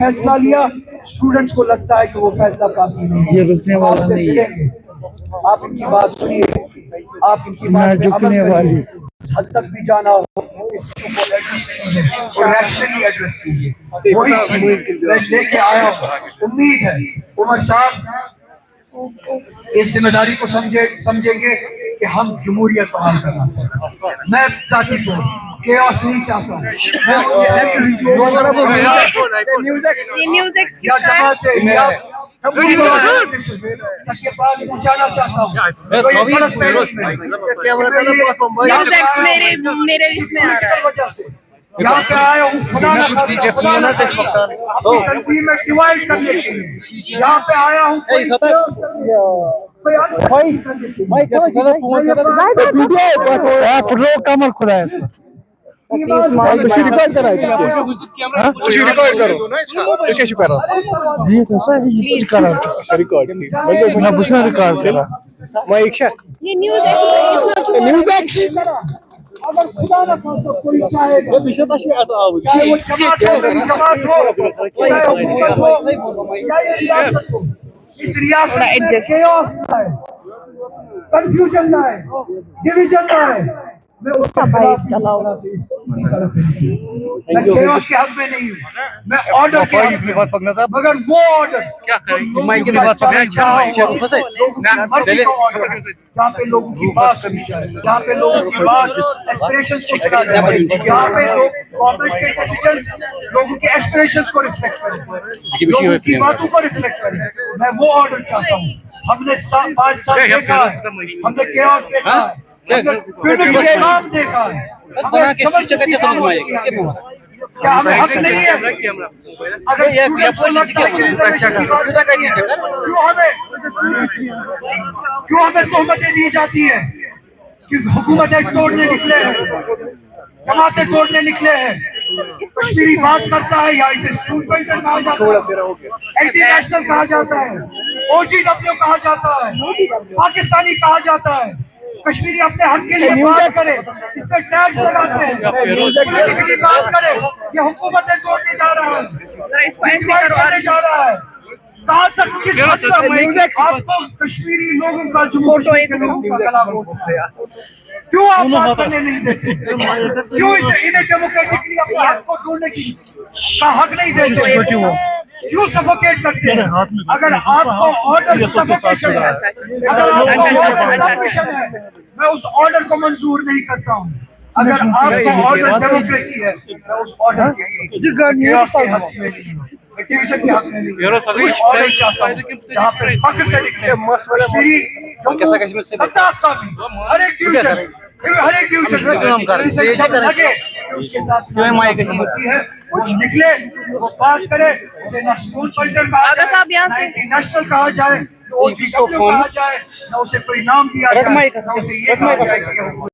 फैसला लिया, स्टूडेंट्स को लगता है कि वो फैसला काफी नहीं है, ये रुकने वाला नहीं है। आप इनकी बात सुनिए, आप इनकी ना बात पे अमल झुकने करिए। वाली। इस हद तक भी जाना हो इसको रैशनली एड्रेस कीजिए। वही मैं लेके आया हूँ। उम्मीद है उमर साहब इस जिम्मेदारी को समझेंगे कि हम जमहूरियत बहाल करना चाहते हैं। मैं जाती तौर केओस नहीं चाहता हूँ। या जमाते या ये बात पहुंचाना चाहता हूँ। मेरे इसमें आ रहा है। वजह से यहाँ पे आया हूँ खुदा ना खास्ता अपनी तंजीम में डिवाइड करने के लिए यहाँ पे आया हूँ। कमर खुदा है रिकॉर्ड करा रिकॉर्ड करो तो कैसे करा रिकॉर्ड रिकॉर्ड करा मैं इच्छा ये न्यूज़ एक्स अगर खुदा ना खास्ता कोई चाहेगा चाहे वो जमात हो इस रियासत में केओस ना है, कंफ्यूजन ना है, डिवीजन ना है, मैं उसका खिलाफ चलाऊंगा। मैं केओस के हक में नहीं हूँ, मैं ऑर्डर के हक में हूँ। मगर वो ऑर्डर जहाँ पे लोगों की बात सुनी जाए, जहाँ पे लोगों की बात एस्पिरेशंस को सुना जाए, जहाँ पे लोग गवर्नमेंट के डिसीजंस लोगों के एस्पिरेशंस को रिफ्लेक्ट करें, लोगों की बातों को रिफ्लेक्ट करें, मैं वो ऑर्डर चाहता हूँ। हमने 5 साल देखा है, हमने केओस देखा है, हमने इस्लाम देखा है। क्या हमें हक नहीं है? अगर क्यों हमें तोहमतें दी जाती हैं कि हुकूमतें तोड़ने निकले हैं, जमातें तोड़ने निकले हैं? कश्मीरी बात करता है या इसे स्टूडेंट कहा जाता है, एंटी नेशनल कहा जाता है, OGW कहा जाता है, पाकिस्तानी कहा जाता है। कश्मीरी अपने हक के लिए बात करे, इस पे टैक्स लगाते हैं, बात करे, ये हुकूमतें तोड़ने जा रहा है, इसको ऐसे करवाने जा रहा है। कहाँ तक किस हद तक आपको कश्मीरी लोगों का क्यों आप बात करने नहीं देते? क्यों इन्हें डेमोक्रेटिकली अपने हक को ढूंढने की का हक नहीं देते? क्यों सफोकेट करते हैं? अगर आपको ऑर्डर सफोकेशन है, मैं उस ऑर्डर को मंजूर नहीं करता हूँ। अगर आपका ऑर्डर डेमोक्रेसी है, मैं उस ऑर्डर के हक में नहीं हूँ, डिवीजन के हक में नहीं हूँ। ऑर्डर चाहता हूँ जहाँ पे फख्र से निकले कश्मीरी लद्दाख का भी हर एक डिवीजन उसके साथ होती है, कुछ निकले वो बात करे, उसे ना स्कूल कल्चर कहा जाए, ना इंटरनेशनल कहा जाए, OGW कहा जाए, ना उसे कोई नाम दिया जाए, ना उसे ये कहा जाए कि